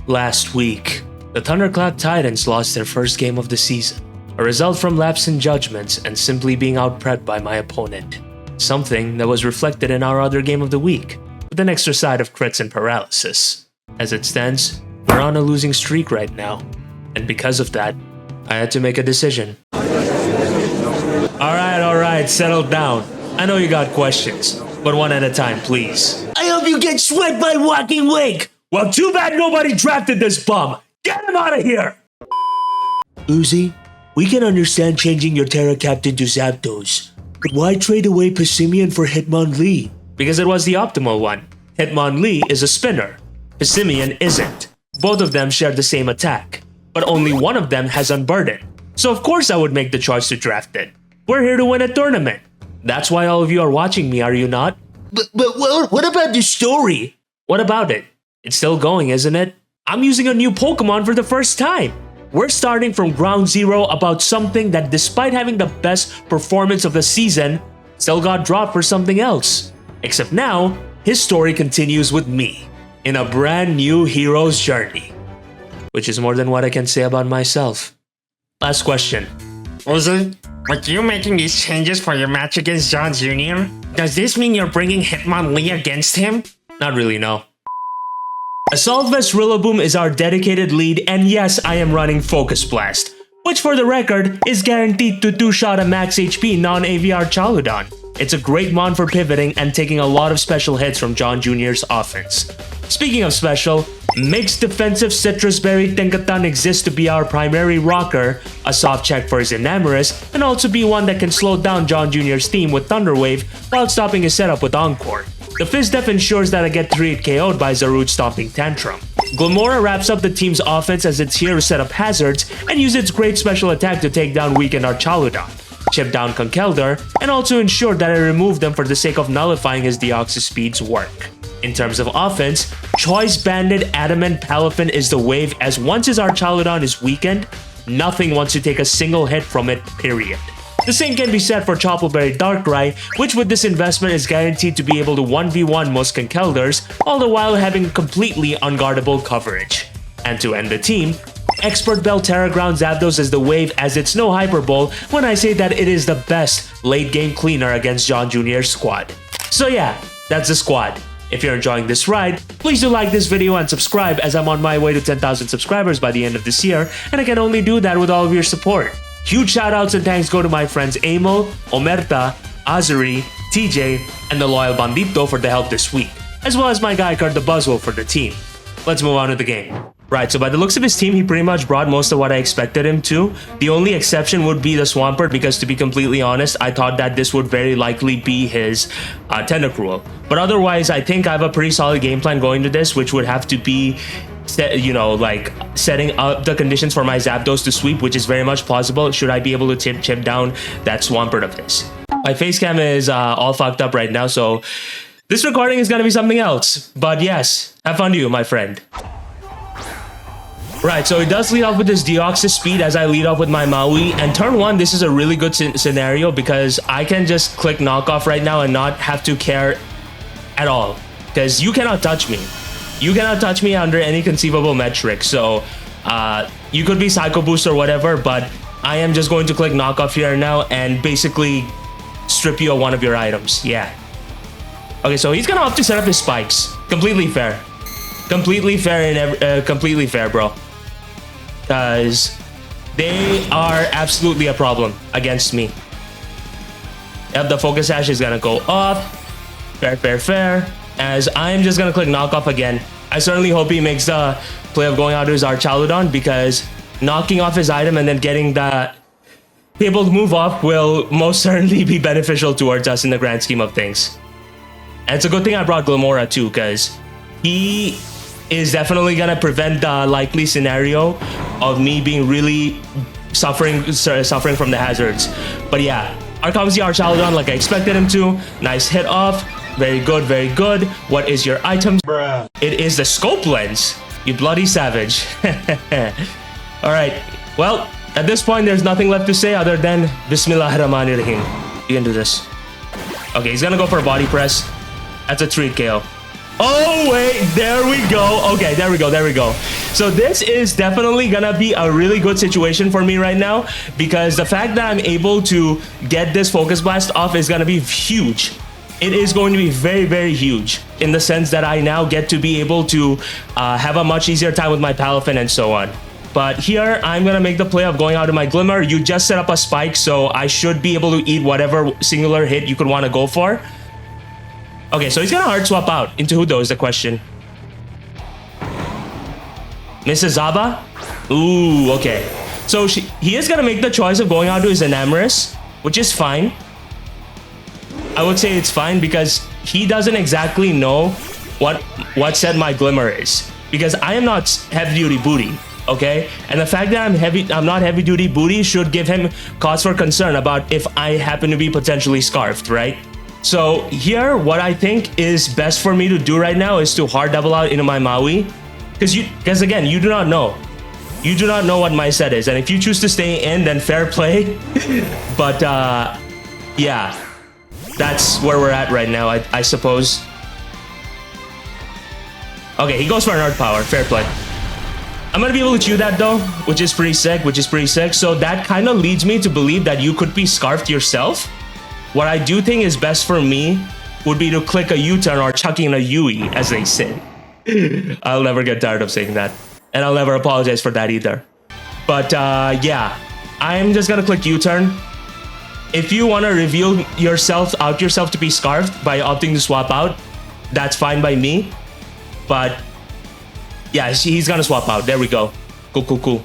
Last week, the Thunderclap Titans lost their first game of the season, a result from lapse in judgments and simply being outprepped by my opponent. Something that was reflected in our other game of the week, with an extra side of crits and paralysis. As it stands, we're on a losing streak right now, and because of that, I had to make a decision. Alright, settle down. I know you got questions, but one at a time, please. I hope you get swept by Walking Wake! Well, too bad nobody drafted this bum! Get him out of here! Uzi, we can understand changing your Terra Captain to Zapdos, but why trade away Passimian for Hitmonlee? Because it was the optimal one. Hitmonlee is a spinner. Passimian isn't. Both of them share the same attack, but only one of them has Unburden. So of course I would make the choice to draft it. We're here to win a tournament. That's why all of you are watching me, are you not? But what about the story? What about it? It's still going, isn't it? I'm using a new Pokémon for the first time. We're starting from ground zero about something that, despite having the best performance of the season, still got dropped for something else. Except now, his story continues with me, in a brand new hero's journey. Which is more than what I can say about myself. Last question. Uzi, with you making these changes for your match against John Jr., does this mean you're bringing Hitmonlee against him? Not really, no. Assault Vest RILLABOOM is our dedicated lead, and yes, I am running Focus Blast, which for the record is guaranteed to 2-shot a max HP non-AVR Chaludon. It's a great mon for pivoting and taking a lot of special hits from John Jr.'s offense. Speaking of special, Mixed Defensive Citrus Berry Tenkatan exists to be our primary rocker, a soft check for his Enamorous, and also be one that can slow down John Jr.'s team with Thunder Wave while stopping his setup with Encore. The Fizz Def ensures that I get 3-hit KO'd by Zarude's Stomping Tantrum. Glimmora wraps up the team's offense as it's here to set up hazards and use its great special attack to take down weakened Archaludon, chip down Conkeldurr, and also ensure that I remove them for the sake of nullifying his Deoxys Speed's work. In terms of offense, Choice Banded Adamant Palafin is the wave, as once his Archaludon is weakened, nothing wants to take a single hit from it, period. The same can be said for Choppleberry Darkrai, which with this investment is guaranteed to be able to 1v1 most Conkeldurrs, all the while having completely unguardable coverage. And to end the team, Expert Bell Terra Ground Zapdos is the wave, as it's no hyperbole when I say that it is the best late game cleaner against John Jr.'s squad. So yeah, that's the squad. If you're enjoying this ride, please do like this video and subscribe, as I'm on my way to 10,000 subscribers by the end of this year, and I can only do that with all of your support. Huge shoutouts and thanks go to my friends Emil, Omerta, Azuri, TJ, and the loyal Bandito for the help this week, as well as my guy Kurt the Buzzwole for the team. Let's move on to the game. Right, so by the looks of his team, he pretty much brought most of what I expected him to. The only exception would be the Swampert, because to be completely honest, I thought that this would very likely be his Tentacruel. But otherwise, I think I have a pretty solid game plan going to this, which would have to be, you know, like setting up the conditions for my Zapdos to sweep, which is very much plausible should I be able to chip down that Swampert of his. My face cam is all fucked up right now, so this recording is gonna be something else. But yes, have fun to you, my friend. Right, so it does lead off with this Deoxys Speed as I lead off with my Maui, and turn 1, this is a really good scenario because I can just click knockoff right now and not have to care at all, because you cannot touch me. You cannot touch me under any conceivable metric, so you could be Psycho Boost or whatever, but I am just going to click knockoff here now and basically strip you of one of your items, yeah. Okay, so he's gonna have to set up his spikes. Completely fair. Completely fair, and completely fair, bro. Because they are absolutely a problem against me. Yep, the Focus Sash is gonna go off. Fair. As I'm just gonna click knockoff again. I certainly hope he makes the play of going out to his Archaludon, because knocking off his item and then getting the able to move off will most certainly be beneficial towards us in the grand scheme of things. And it's a good thing I brought Glimmora too, because he is definitely gonna prevent the likely scenario of me being really suffering from the hazards. But yeah, out comes the Archaludon like I expected him to. Nice hit off. Very good. What is your item? Bruh. It is the Scope Lens. You bloody savage. Alright, well, at this point there's nothing left to say other than Bismillahirrahmanirrahim. You can do this. Okay, he's gonna go for a body press. That's a 3 KO. Oh, wait, there we go. Okay, there we go, there we go. So this is definitely gonna be a really good situation for me right now because the fact that I'm able to get this Focus Blast off is gonna be huge. It is going to be very, very huge in the sense that I now get to be able to have a much easier time with my Palafin and so on. But here, I'm gonna make the play of going out to my Glimmer. You just set up a spike, so I should be able to eat whatever singular hit you could want to go for. Okay, so he's gonna hard swap out. Into who though is the question. Mrs. Zaba? Ooh, okay. So he is gonna make the choice of going out to his Enamorous, which is fine. I would say it's fine because he doesn't exactly know what set my Glimmer is. Because I am not heavy duty booty, okay? And the fact that I'm not heavy duty booty should give him cause for concern about if I happen to be potentially scarfed, right? So here, what I think is best for me to do right now is to hard double out into my Maui. Because again, you do not know. You do not know what my set is. And if you choose to stay in, then fair play. But yeah, that's where we're at right now, I suppose. Okay, he goes for an Earth Power, fair play. I'm gonna be able to chew that though, which is pretty sick, So that kind of leads me to believe that you could be scarfed yourself. What I do think is best for me would be to click a U-turn or chucking a Yui, as they say. I'll never get tired of saying that. And I'll never apologize for that either. But yeah, I'm just gonna click U-turn. If you want to reveal yourself to be scarfed by opting to swap out, that's fine by me. But yeah, he's gonna swap out. There we go. Cool.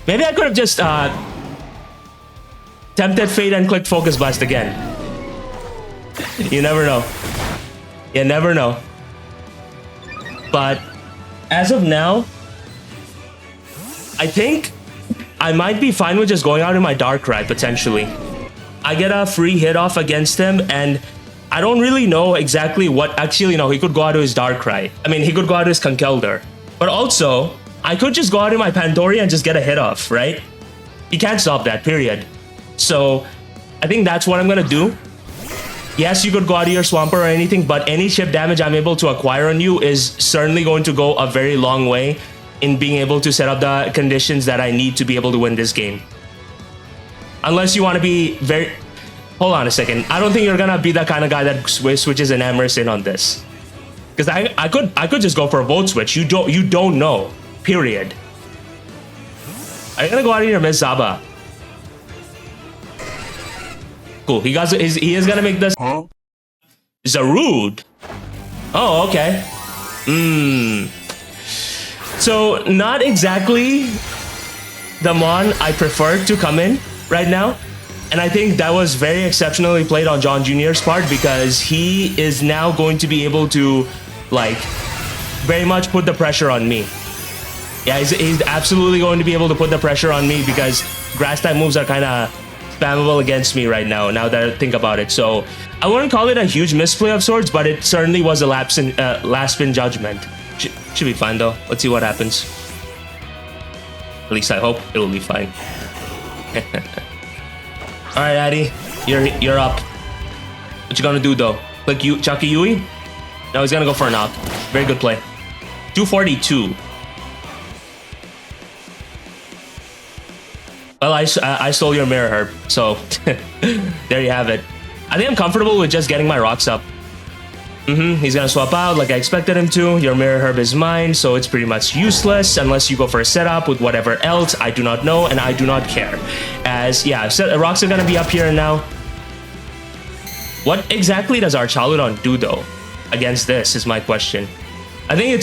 Maybe I could have just tempted fate and clicked Focus Blast again. You never know. You never know. But as of now, I think I might be fine with just going out in my Darkrai potentially. I get a free hit off against him and I don't really know exactly what. Actually, no, he could go out to his Darkrai. I mean, he could go out to his Conkeldurr. But also, I could just go out in my Pandoria and just get a hit off, right? He can't stop that, period. So, I think that's what I'm gonna do. Yes, you could go out to your Swampert or anything, but any chip damage I'm able to acquire on you is certainly going to go a very long way in being able to set up the conditions that I need to be able to win this game. Unless you want to be very... Hold on a second. I don't think you're gonna be that kind of guy that switches an Enamorous in on this. Because I could just go for a Volt Switch. You don't know. Period. Are you gonna go out of your Miss Zaba? Cool. He is gonna make this. Huh? Zarude. Oh, okay. So not exactly the Mon I prefer to come in right now. And I think that was very exceptionally played on John Jr.'s part because he is now going to be able to, like, very much put the pressure on me. Yeah, he's absolutely going to be able to put the pressure on me because grass type moves are kind of spammable against me right now that I think about it. So I wouldn't call it a huge misplay of sorts, but it certainly was a last spin judgment. Should be fine though. Let's see what happens. At least I hope it will be fine. All right, Addy, you're up. What you gonna do though? Click Chucky Yui? No, he's gonna go for a knock. Very good play. 242. Well, I stole your Mirror Herb, so there you have it. I think I'm comfortable with just getting my rocks up. He's gonna swap out like I expected him to. Your Mirror Herb is mine, so it's pretty much useless unless you go for a setup with whatever else. I do not know, and I do not care. As, yeah, rocks are gonna be up here now. What exactly does our Chaludon do, though, against this, is my question. I think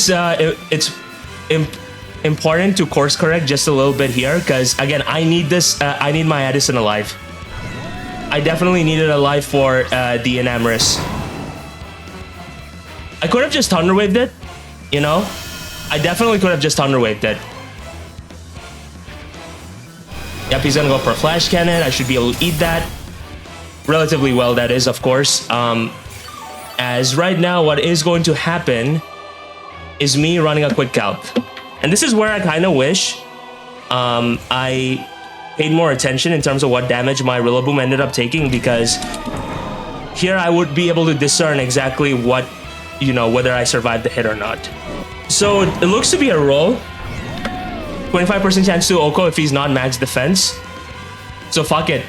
it's important to course correct just a little bit here, because, again, I need this, I need my Edison alive. I definitely need it alive for the Enamorous. I could have just Thunder Waved it, you know? I definitely could have just Thunder Waved it. Yep, he's gonna go for a Flash Cannon. I should be able to eat that. Relatively well, that is, of course. As right now, what is going to happen is me running a Quick Calc. And this is where I kind of wish I paid more attention in terms of what damage my Rillaboom ended up taking, because here I would be able to discern exactly what you know, whether I survive the hit or not. So it looks to be a roll. 25% chance to Oko if he's not max defense. So fuck it.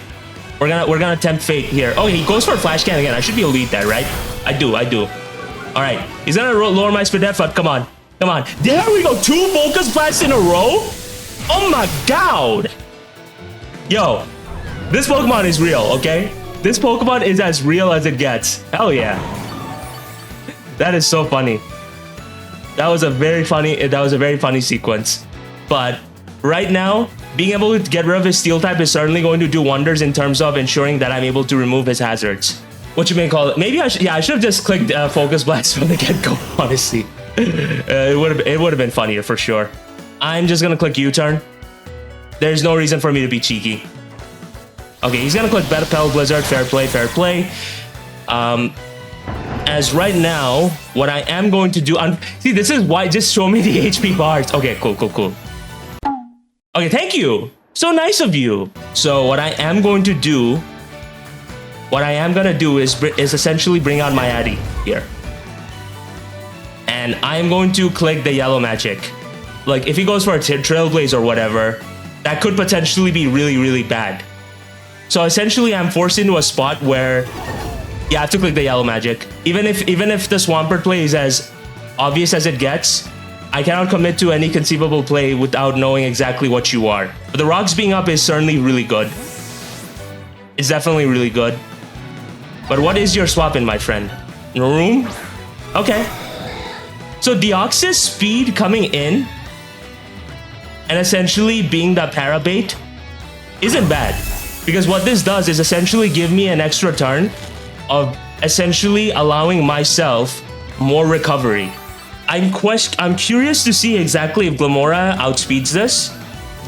We're gonna tempt fate here. Oh, he goes for flash can again. I should be elite there, right? I do. All right, he's gonna lower my speed effort. Come on. There we go. 2 focus blasts in a row. Oh my god. Yo, this Pokemon is real, okay? This Pokemon is as real as it gets. Hell yeah. That is so funny. That was a very funny sequence. But right now, being able to get rid of his steel type is certainly going to do wonders in terms of ensuring that I'm able to remove his hazards. What you may call it. Maybe I should have just clicked focus blast from the get-go, honestly. It would have been funnier for sure. I'm just gonna click U-turn. There's no reason for me to be cheeky. Okay, he's gonna click Battle Blizzard. Fair play. As right now, what I am going to do... see, this is why... just show me the HP bars. Okay, cool. Okay, thank you. So nice of you. So what I am going to do... what I am gonna do is essentially bring out my Addy here. And I'm going to click the yellow magic. Like, if he goes for a Trailblaze or whatever, that could potentially be really, really bad. So essentially, I'm forced into a spot where... yeah, I have to click the yellow magic. Even if the Swampert play is as obvious as it gets, I cannot commit to any conceivable play without knowing exactly what you are. But the rocks being up is certainly really good. It's definitely really good. But what is your swap in, my friend? Room? Okay. So Deoxys speed coming in and essentially being the para bait isn't bad. Because what this does is essentially give me an extra turn of essentially allowing myself more recovery. I'm curious to see exactly if Glamora outspeeds this,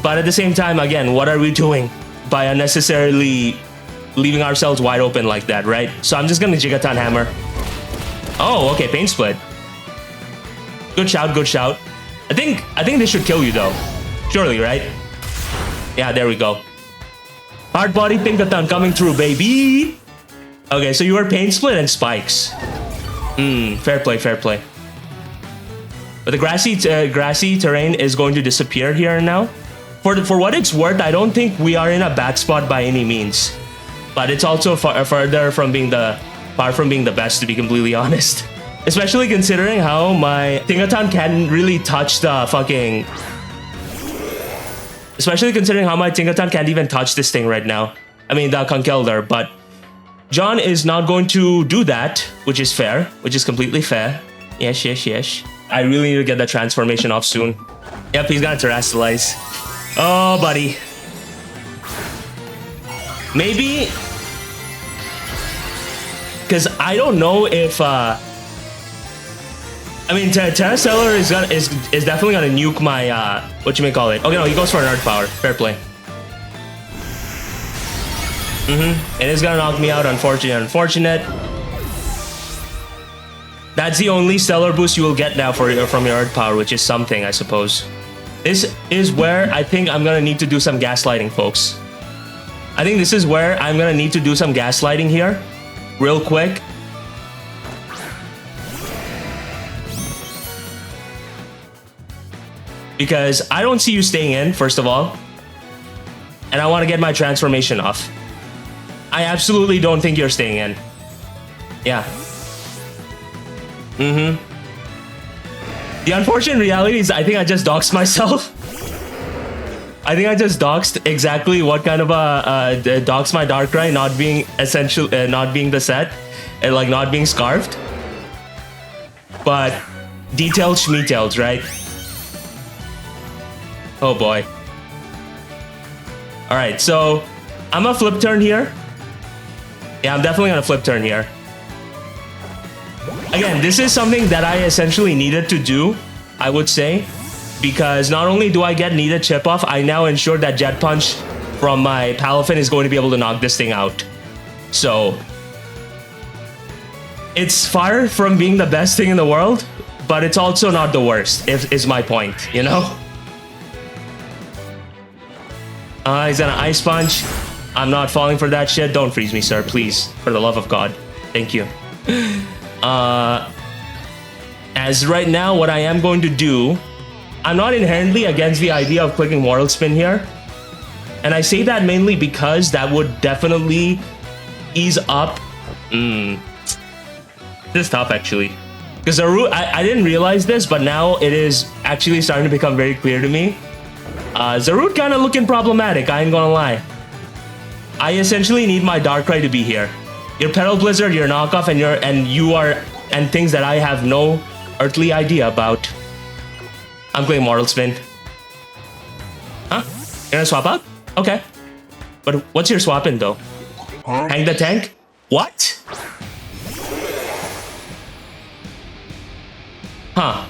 but at the same time, again, what are we doing by unnecessarily leaving ourselves wide open like that, right? So I'm just gonna Gigaton Hammer. Oh, okay, Pain Split. Good shout. I think this should kill you though. Surely, right? Yeah, there we go. Hard Body Pinkaton coming through, baby. Okay, so you are Pain Split and Spikes. Fair play. But the grassy terrain is going to disappear here and now. For what it's worth, I don't think we are in a bad spot by any means. But it's also far from being the best, to be completely honest. Especially considering how my Tinkaton can't really touch the fucking... especially considering how my Tinkaton can't even touch this thing right now. I mean, the Conkeldurr, but... John is not going to do that, which is fair, which is completely fair. Yes. I really need to get that transformation off soon. Yep, he's gonna Terrasilize. Oh, buddy. Maybe... because I don't know if... I mean, Terrastellar is definitely gonna nuke my... what you may call it. Okay, no, he goes for an Earth Power. Fair play. It is gonna knock me out, unfortunate. That's the only stellar boost you will get now from your Earth Power, which is something, I suppose. This is where I think I'm gonna need to do some gaslighting, folks. I think this is where I'm gonna need to do some gaslighting here, real quick. Because I don't see you staying in, first of all. And I want to get my transformation off. I absolutely don't think you're staying in. Yeah. The unfortunate reality is I think I just doxed myself. I think I just doxed exactly what kind of a dox my Darkrai not being not being the set, and like not being scarfed. But detailed schmetailed, right? Oh boy. All right, so I'm gonna flip turn here. Yeah, I'm definitely gonna flip turn here. Again, this is something that I essentially needed to do, I would say, because not only do I get needed chip off, I now ensure that Jet Punch from my Palafin is going to be able to knock this thing out. So, it's far from being the best thing in the world, but it's also not the worst, is my point, you know? He's gonna Ice Punch. I'm not falling for that shit. Don't freeze me, sir, please. For the love of God. Thank you. As right now, what I am going to do, I'm not inherently against the idea of clicking Mortal Spin here. And I say that mainly because that would definitely ease up. This is tough actually. Because I didn't realize this, but now it is actually starting to become very clear to me. Zarude kind of looking problematic, I ain't gonna lie. I essentially need my Darkrai to be here. Your Petal Blizzard, your knockoff, and things that I have no earthly idea about. I'm playing Mortal Spin. Huh? You're gonna swap out? Okay. But what's your swap in though? Hang the tank? What? Huh.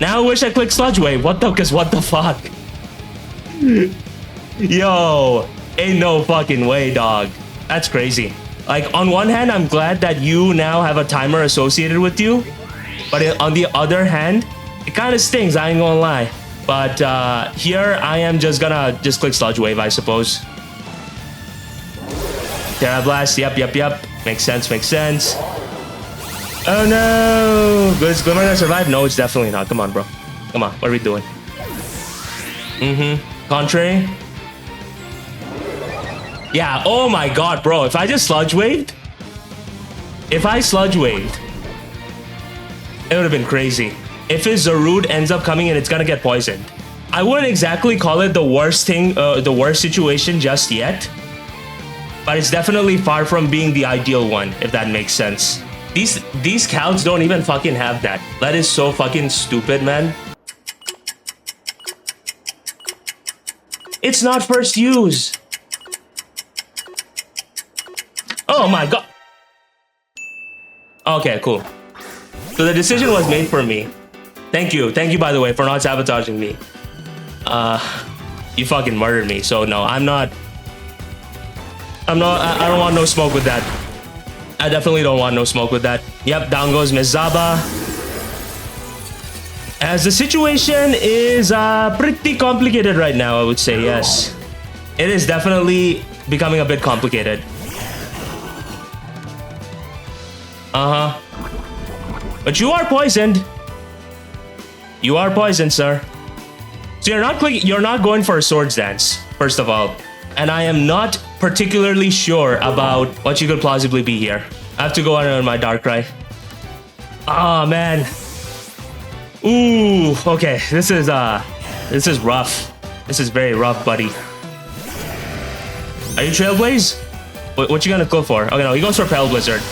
Now I wish I clicked Sludge Wave. What the fuck? Yo, ain't no fucking way, dog. That's crazy. Like, on one hand, I'm glad that you now have a timer associated with you. But on the other hand, it kind of stings, I ain't gonna lie. But here, I am just gonna click Sludge Wave, I suppose. Terra Blast, yep. Makes sense. Oh no! Is Glimmer gonna survive? No, it's definitely not. Come on, bro. Come on, what are we doing? Contrary. Yeah, oh my god, bro. If I just Sludge Waved, it would have been crazy. If his Zarude ends up coming in, it's gonna get poisoned. I wouldn't exactly call it the worst thing, the worst situation just yet. But it's definitely far from being the ideal one, if that makes sense. These counts don't even fucking have that. That is so fucking stupid, man. It's not first use. Oh my god. Okay, cool. So the decision was made for me. Thank you by the way for not sabotaging me. You fucking murdered me. So no, I don't want no smoke with that. I definitely don't want no smoke with that. Yep, down goes Miss Zaba. As the situation is pretty complicated right now, I would say, yes. It is definitely becoming a bit complicated. But you are poisoned. You are poisoned, sir. So you're not going for a Swords Dance, first of all. And I am not particularly sure about what you could plausibly be here. I have to go on my Darkrai. Oh man. Ooh, okay. This is rough. This is very rough, buddy. Are you Trailblaze? What you gonna go for? Okay, no, he goes for Petal Blizzard.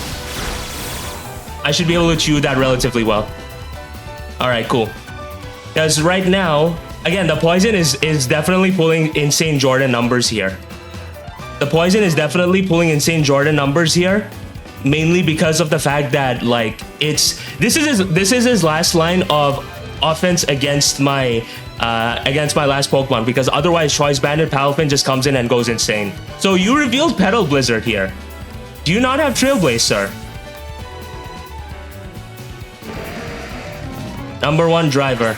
I should be able to chew that relatively well. Alright, cool. Because right now, again, the poison is definitely pulling insane Jordan numbers here. The poison is definitely pulling insane Jordan numbers here, mainly because of the fact that like this is his last line of offense against my last Pokemon, because otherwise Choice Bandit Palafin just comes in and goes insane. So you revealed Petal Blizzard here. Do you not have Trailblaze, sir? Number one driver.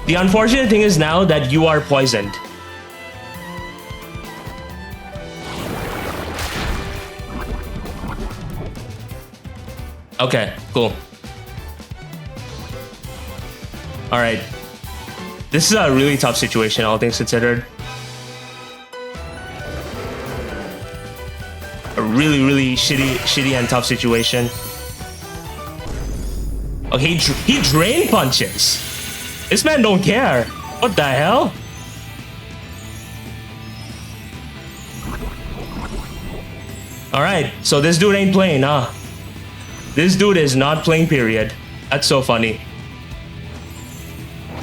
The unfortunate thing is now that you are poisoned. Okay, cool. Alright. This is a really tough situation, all things considered. A really shitty and tough situation. Okay, he drain punches. This man don't care. What the hell? Alright, so this dude ain't playing, huh? This dude is not playing, period. That's so funny.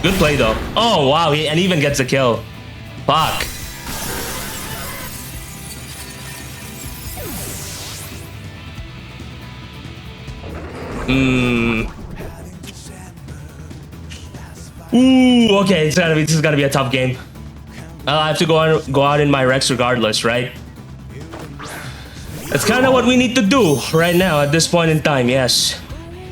Good play, though. Oh, wow, and even gets a kill. Fuck. Ooh, okay, this is gonna be a tough game. I have to go out in my Rex regardless, right? That's kind of what we need to do right now at this point in time, yes.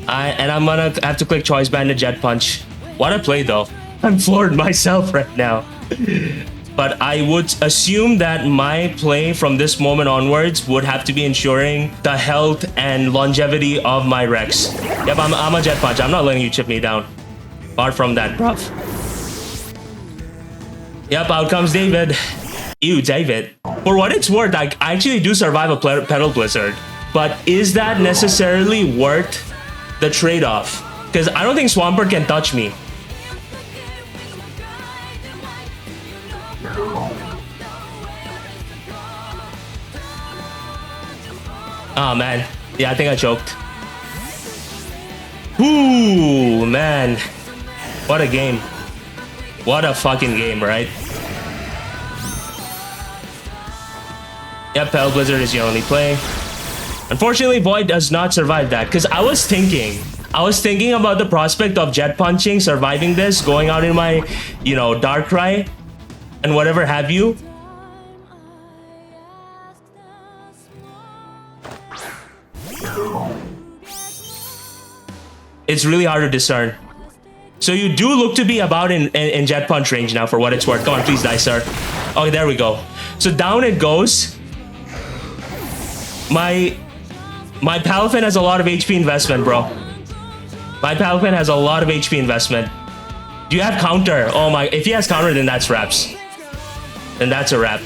And I'm gonna have to click Choice Bandit Jet Punch. What a play, though. I'm floored myself right now. but I would assume that my play from this moment onwards would have to be ensuring the health and longevity of my Rex. Yep, I'm a Jet Punch. I'm not letting you chip me down. Apart from that, bruv. Yep, out comes David. Ew, David. For what it's worth, I actually do survive a Petal Blizzard. But is that necessarily worth the trade-off? Because I don't think Swampert can touch me. Oh, man. Yeah, I think I choked. Ooh, man. What a game. What a fucking game, right? Yep, Petal Blizzard is your only play. Unfortunately, Void does not survive that. Because I was thinking about the prospect of Jet Punching, surviving this, going out in my, you know, Darkrai, and whatever have you. It's really hard to discern. So you do look to be about in Jet Punch range now, for what it's worth. Come on, please die, sir. Oh, there we go. So down it goes. My Palafin has a lot of HP investment, bro. My Palafin has a lot of HP investment. Do you have counter? Oh my, if he has counter, then that's reps. Then that's a rep.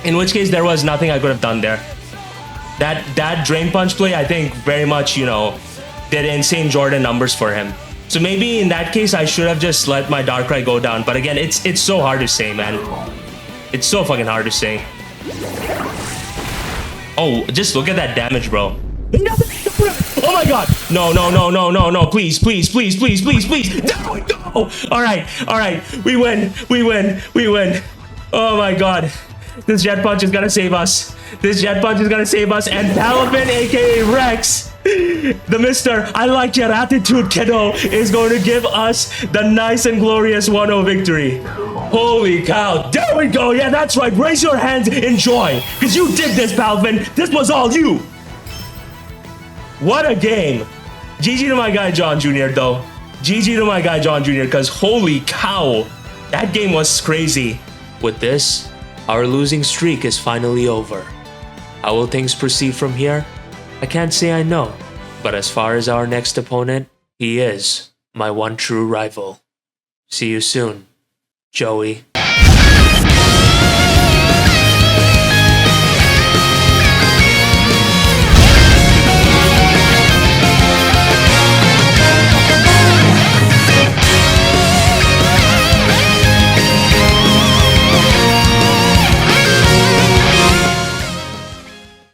In which case, there was nothing I could have done there. That Drain Punch play, I think, very much, you know, did insane Jordan numbers for him. So maybe in that case, I should have just let my Darkrai go down. But again, it's so hard to say, man. It's so fucking hard to say. Oh, just look at that damage, bro. Oh my god. No, no, no, no, no, no. Please, please, please, please, please, please. There we go. All right, all right. We win, we win, we win. Oh my god. This Jet Punch is gonna save us. This Jet Punch is gonna save us. And Palafin, aka Rex, the Mr. I like your attitude, kiddo, is going to give us the nice and glorious 1-0 victory. Holy cow. There we go. Yeah, that's right. Raise your hands in joy. Because you did this, Palafin. This was all you. What a game. GG to my guy, John Jr., though. GG to my guy, John Jr., because holy cow. That game was crazy. With this, our losing streak is finally over. How will things proceed from here? I can't say I know, but as far as our next opponent, he is my one true rival. See you soon, Joey.